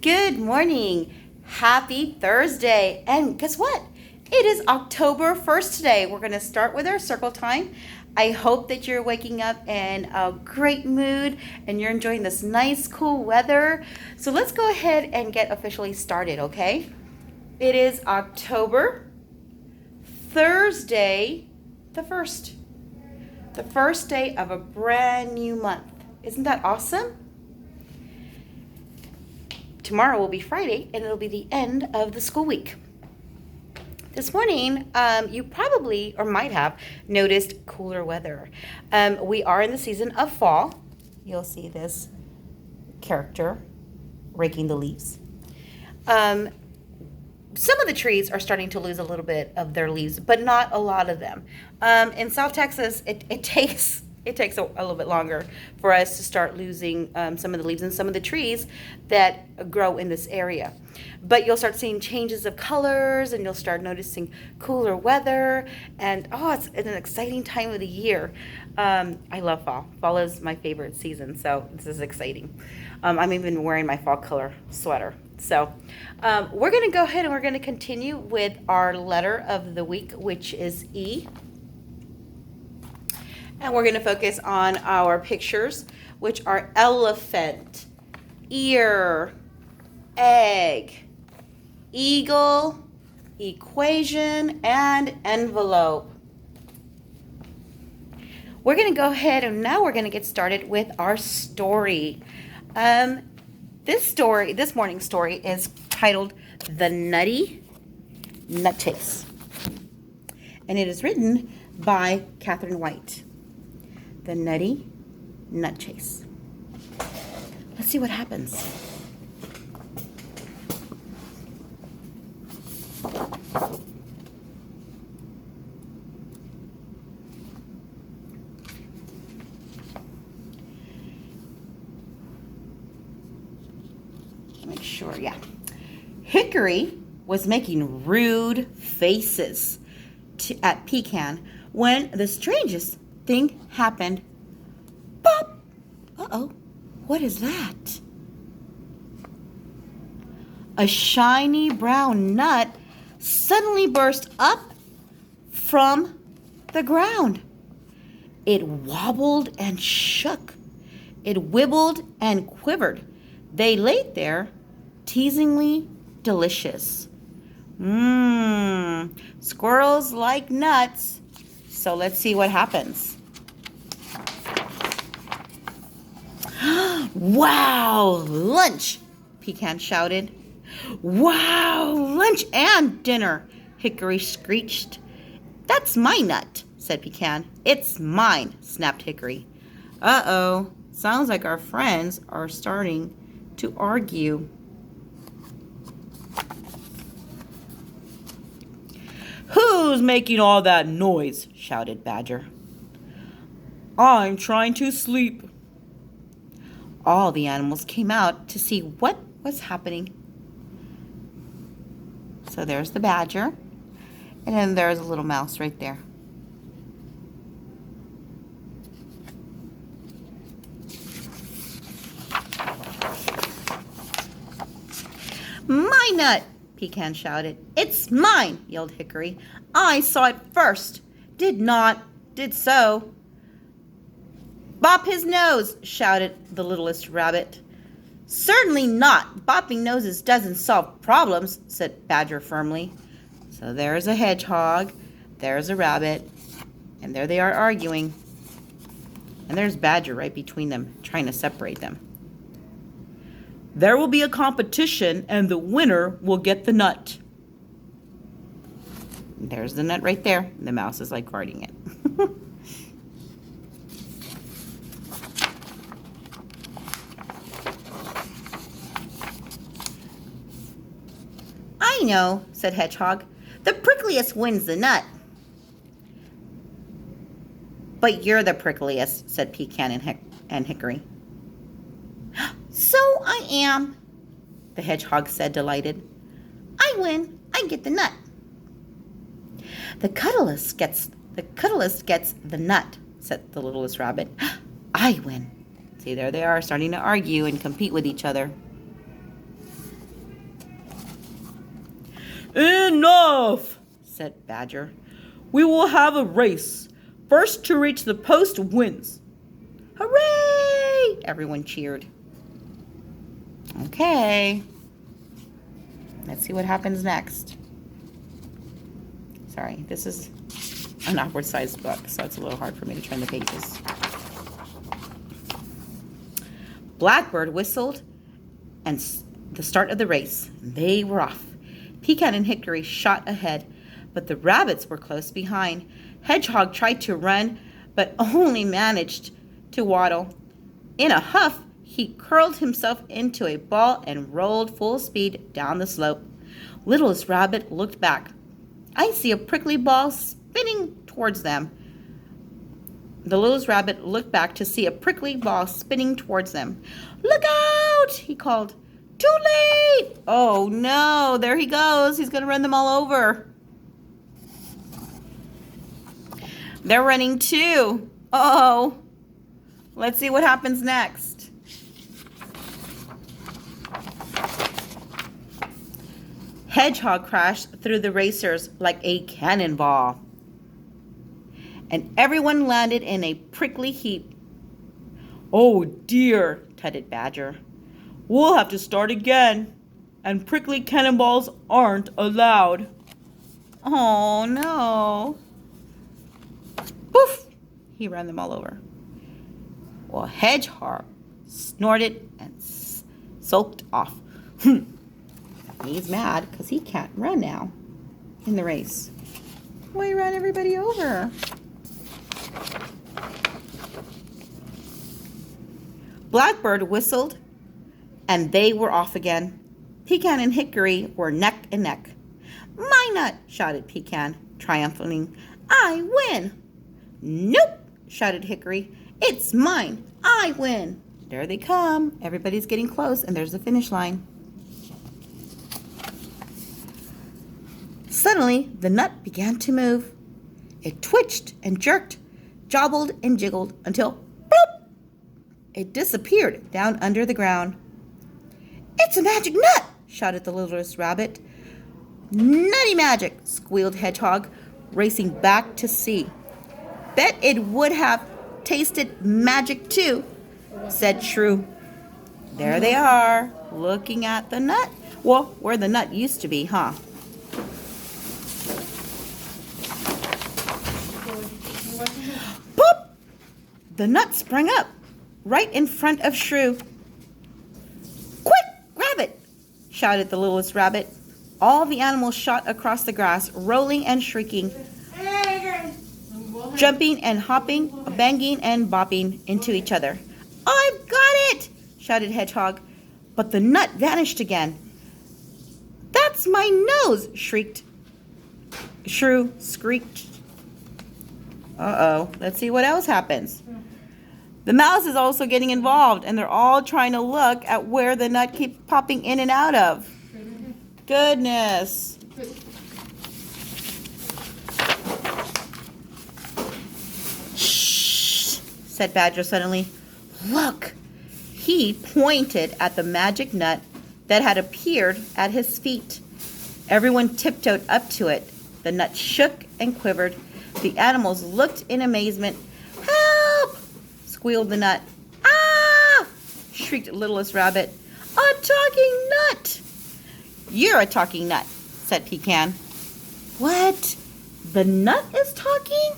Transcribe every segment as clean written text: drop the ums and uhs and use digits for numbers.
Good morning. Happy Thursday. And guess what? It is October 1st today. We're going to start with our circle time. I hope that you're waking up in a great mood and you're enjoying this nice, cool weather. So let's go ahead and get officially started, okay? It is October, Thursday, the 1st. The first day of a brand new month. Isn't that awesome? Tomorrow will be Friday, and it'll be the end of the school week. This morning, you probably or might have noticed cooler weather. We are in the season of fall. You'll see this character raking the leaves. Some of the trees are starting to lose a little bit of their leaves, but not a lot of them. In South Texas, it takes a little bit longer for us to start losing some of the leaves and some of the trees that grow in this area. But you'll start seeing changes of colors, and you'll start noticing cooler weather, and it's an exciting time of the year. I love fall. Fall is my favorite season, so this is exciting. I'm even wearing my fall color sweater. So we're going to go ahead and we're going to continue with our letter of the week, which is E. And we're going to focus on our pictures, which are elephant, ear, egg, eagle, equation, and envelope. We're going to go ahead and now we're going to get started with our story. This morning's story is titled The Nutty Nut Chase. And it is written by Catherine White. The Nutty Nut Chase. Let's see what happens. Make sure, yeah. Hickory was making rude faces at Pecan when the strangest thing happened. Pop! Uh-oh. What is that? A shiny brown nut suddenly burst up from the ground. It wobbled and shook. It wibbled and quivered. They laid there, teasingly delicious. Squirrels like nuts. So let's see what happens. Wow, lunch, Pecan shouted. Wow, lunch and dinner, Hickory screeched. That's my nut, said Pecan. It's mine, snapped Hickory. Uh-oh, sounds like our friends are starting to argue. Who's making all that noise? Shouted Badger. I'm trying to sleep. All the animals came out to see what was happening. So there's the badger, and then there's a little mouse right there. My nut, Pecan shouted. It's mine, yelled Hickory. I saw it first. Did so. Bop his nose, shouted the littlest rabbit. Certainly not. Bopping noses doesn't solve problems, said Badger firmly. So there's a hedgehog, there's a rabbit, and there they are arguing. And there's Badger right between them, trying to separate them. There will be a competition, and the winner will get the nut. There's the nut right there. The mouse is like guarding it. I know, said Hedgehog. The prickliest wins the nut. But you're the prickliest, said Pecan and Hickory. So I am, the hedgehog said, delighted. I win. I get the nut. The cuddlest gets the nut, said the littlest rabbit. I win. See, there they are, starting to argue and compete with each other. Enough, said Badger. We will have a race. First to reach the post wins. Hooray! Everyone cheered. Okay. Let's see what happens next. Sorry, this is an awkward sized book, so it's a little hard for me to turn the pages. Blackbird whistled, and the start of the race. They were off. Pecan and Hickory shot ahead, but the rabbits were close behind. Hedgehog tried to run, but only managed to waddle. In a huff, he curled himself into a ball and rolled full speed down the slope. Littlest Rabbit looked back. I see a prickly ball spinning towards them. The littlest rabbit looked back to see a prickly ball spinning towards them. Look out! He called. Too late! Oh no, there he goes. He's going to run them all over. They're running too. Oh, let's see what happens next. Hedgehog crashed through the racers like a cannonball, and everyone landed in a prickly heap. Oh dear, tutted Badger. We'll have to start again, and prickly cannonballs aren't allowed. Oh no. Poof! He ran them all over. Well, Hedgehog snorted and sulked off. He's mad because he can't run now in the race. Well, he ran everybody over. Blackbird whistled, and they were off again. Pecan and Hickory were neck and neck. My nut, shouted Pecan, triumphantly. I win. Nope, shouted Hickory. It's mine. I win. There they come. Everybody's getting close, and there's the finish line. Suddenly, the nut began to move. It twitched and jerked, jobbled and jiggled until, bloop, it disappeared down under the ground. It's a magic nut, shouted the littlest rabbit. Nutty magic, squealed Hedgehog, racing back to see. Bet it would have tasted magic too, said Shrew. There they are, looking at the nut. Well, where the nut used to be, huh? Pop! The nut sprang up, right in front of Shrew. Quick, grab it, shouted the littlest rabbit. All the animals shot across the grass, rolling and shrieking, jumping and hopping, banging and bopping into each other. I've got it, shouted Hedgehog, but the nut vanished again. That's my nose, shrieked Shrew, squeaked. Uh-oh, let's see what else happens. The mouse is also getting involved, and they're all trying to look at where the nut keeps popping in and out of. Goodness. Shh, said Badger suddenly. Look. He pointed at the magic nut that had appeared at his feet. Everyone tiptoed up to it. The nut shook and quivered. The animals looked in amazement. Help! Squealed the nut. Ah! Shrieked littlest rabbit. A talking nut! You're a talking nut, said Pecan. What? The nut is talking?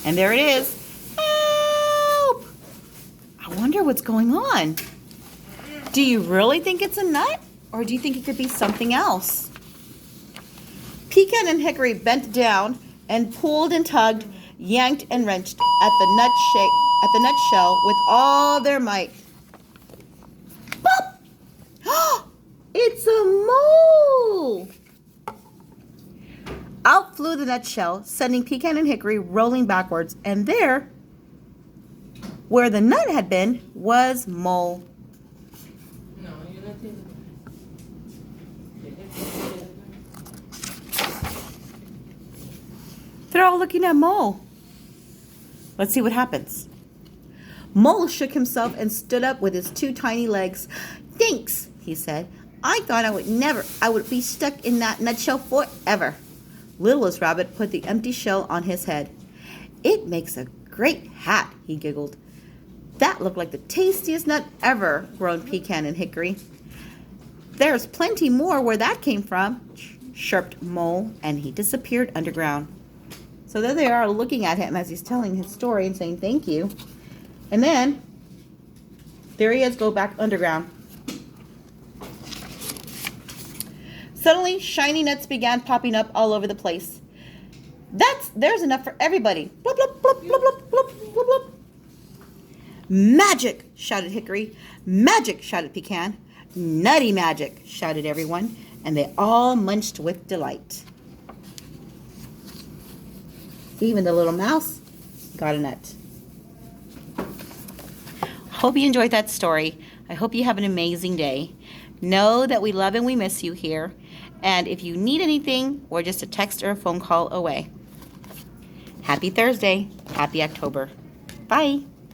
And there it is. Help! I wonder what's going on. Do you really think it's a nut? Or do you think it could be something else? Pecan and Hickory bent down and pulled and tugged, yanked and wrenched at the nutshell with all their might. Pop! It's a mole! Out flew the nutshell, sending Pecan and Hickory rolling backwards, and there, where the nut had been, was Mole. They're all looking at Mole. Let's see what happens. Mole shook himself and stood up with his two tiny legs. Thanks, he said. I thought I would be stuck in that nutshell forever. Littlest Rabbit put the empty shell on his head. It makes a great hat, he giggled. That looked like the tastiest nut ever, groaned Pecan and Hickory. There's plenty more where that came from, chirped Mole, and he disappeared underground. So there they are looking at him as he's telling his story and saying thank you. And then, there he is, go back underground. Suddenly, shiny nuts began popping up all over the place. There's enough for everybody. Blub, blub, blub, blub, blub, blub, blub, blub. Magic, shouted Hickory. Magic, shouted Pecan. Nutty magic, shouted everyone, and they all munched with delight. Even the little mouse got a nut. Hope you enjoyed that story. I hope you have an amazing day. Know that we love and we miss you here. And if you need anything, we're just a text or a phone call away. Happy Thursday. Happy October. Bye.